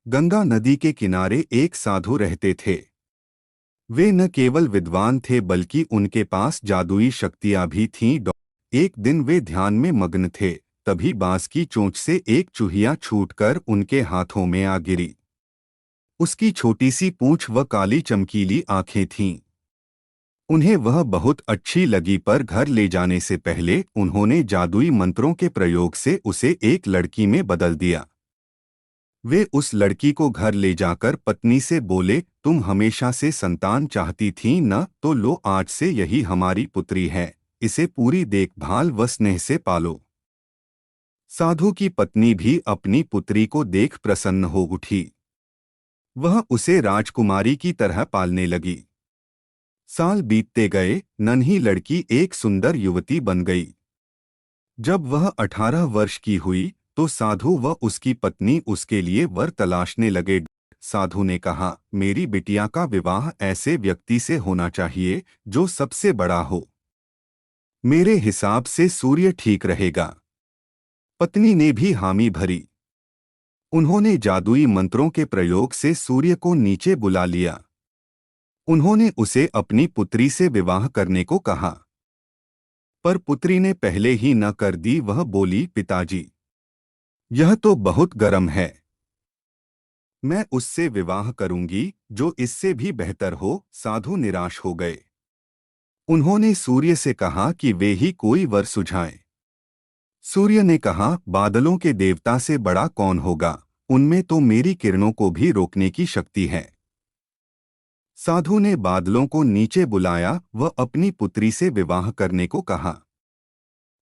गंगा नदी के किनारे एक साधु रहते थे। वे न केवल विद्वान थे बल्कि उनके पास जादुई शक्तियां भी थीं। एक दिन वे ध्यान में मग्न थे, तभी बांस की चोंच से एक चूहिया छूटकर उनके हाथों में आ गिरी। उसकी छोटी सी पूंछ व काली चमकीली आंखें थीं। उन्हें वह बहुत अच्छी लगी, पर घर ले जाने से पहले उन्होंने जादुई मंत्रों के प्रयोग से उसे एक लड़की में बदल दिया। वे उस लड़की को घर ले जाकर पत्नी से बोले, तुम हमेशा से संतान चाहती थी न, तो लो आज से यही हमारी पुत्री है। इसे पूरी देखभाल व स्नेह से पालो। साधु की पत्नी भी अपनी पुत्री को देख प्रसन्न हो उठी। वह उसे राजकुमारी की तरह पालने लगी। साल बीतते गए, नन्ही लड़की एक सुंदर युवती बन गई। जब वह 18 वर्ष की हुई तो साधु व उसकी पत्नी उसके लिए वर तलाशने लगे। साधु ने कहा, मेरी बिटिया का विवाह ऐसे व्यक्ति से होना चाहिए जो सबसे बड़ा हो। मेरे हिसाब से सूर्य ठीक रहेगा। पत्नी ने भी हामी भरी। उन्होंने जादुई मंत्रों के प्रयोग से सूर्य को नीचे बुला लिया। उन्होंने उसे अपनी पुत्री से विवाह करने को कहा, पर पुत्री ने पहले ही न कर दी। वह बोली, पिताजी, यह तो बहुत गर्म है। मैं उससे विवाह करूंगी जो इससे भी बेहतर हो। साधु निराश हो गए। उन्होंने सूर्य से कहा कि वे ही कोई वर सुझाएं। सूर्य ने कहा, बादलों के देवता से बड़ा कौन होगा, उनमें तो मेरी किरणों को भी रोकने की शक्ति है। साधु ने बादलों को नीचे बुलाया व अपनी पुत्री से विवाह करने को कहा,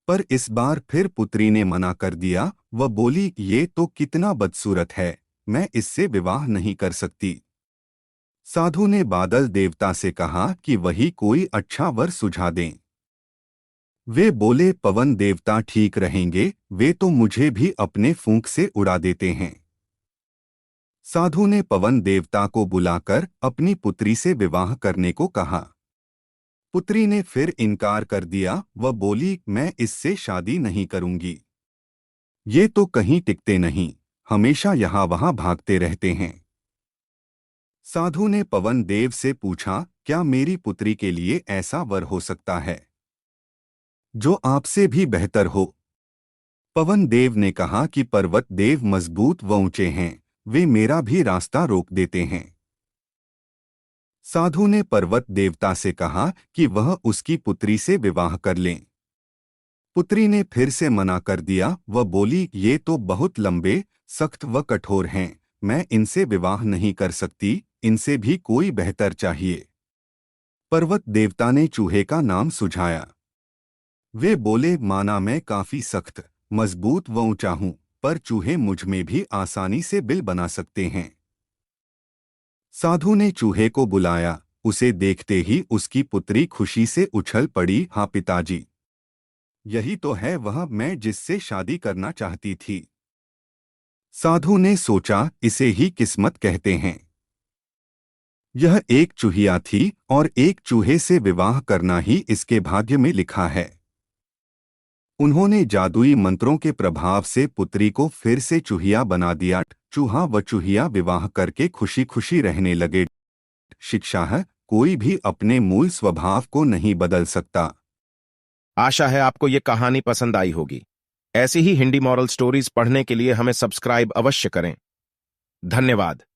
पर इस बार फिर पुत्री ने मना कर दिया। वह बोली, ये तो कितना बदसूरत है, मैं इससे विवाह नहीं कर सकती। साधु ने बादल देवता से कहा कि वही कोई अच्छा वर सुझा दें। वे बोले, पवन देवता ठीक रहेंगे, वे तो मुझे भी अपने फूंक से उड़ा देते हैं। साधु ने पवन देवता को बुलाकर अपनी पुत्री से विवाह करने को कहा। पुत्री ने फिर इनकार कर दिया। वह बोली, मैं इससे शादी नहीं करूंगी। ये तो कहीं टिकते नहीं, हमेशा यहाँ वहाँ भागते रहते हैं। साधु ने पवन देव से पूछा, क्या मेरी पुत्री के लिए ऐसा वर हो सकता है जो आपसे भी बेहतर हो? पवन देव ने कहा कि पर्वत देव मजबूत व ऊंचे हैं, वे मेरा भी रास्ता रोक देते हैं। साधु ने पर्वत देवता से कहा कि वह उसकी पुत्री से विवाह कर लें। पुत्री ने फिर से मना कर दिया। वह बोली, ये तो बहुत लंबे, सख्त व कठोर हैं, मैं इनसे विवाह नहीं कर सकती, इनसे भी कोई बेहतर चाहिए। पर्वत देवता ने चूहे का नाम सुझाया। वे बोले, माना मैं काफी सख्त, मजबूत व ऊंचा हूं, पर चूहे मुझ में भी आसानी से बिल बना सकते हैं। साधु ने चूहे को बुलाया। उसे देखते ही उसकी पुत्री खुशी से उछल पड़ी। हाँ पिताजी, यही तो है वह मैं जिससे शादी करना चाहती थी। साधु ने सोचा, इसे ही किस्मत कहते हैं। यह एक चूहिया थी और एक चूहे से विवाह करना ही इसके भाग्य में लिखा है। उन्होंने जादुई मंत्रों के प्रभाव से पुत्री को फिर से चूहिया बना दिया। चूहा व चूहिया विवाह करके खुशी खुशी रहने लगे। शिक्षा है, कोई भी अपने मूल स्वभाव को नहीं बदल सकता। आशा है आपको ये कहानी पसंद आई होगी। ऐसी ही हिंदी मॉरल स्टोरीज पढ़ने के लिए हमें सब्सक्राइब अवश्य करें। धन्यवाद।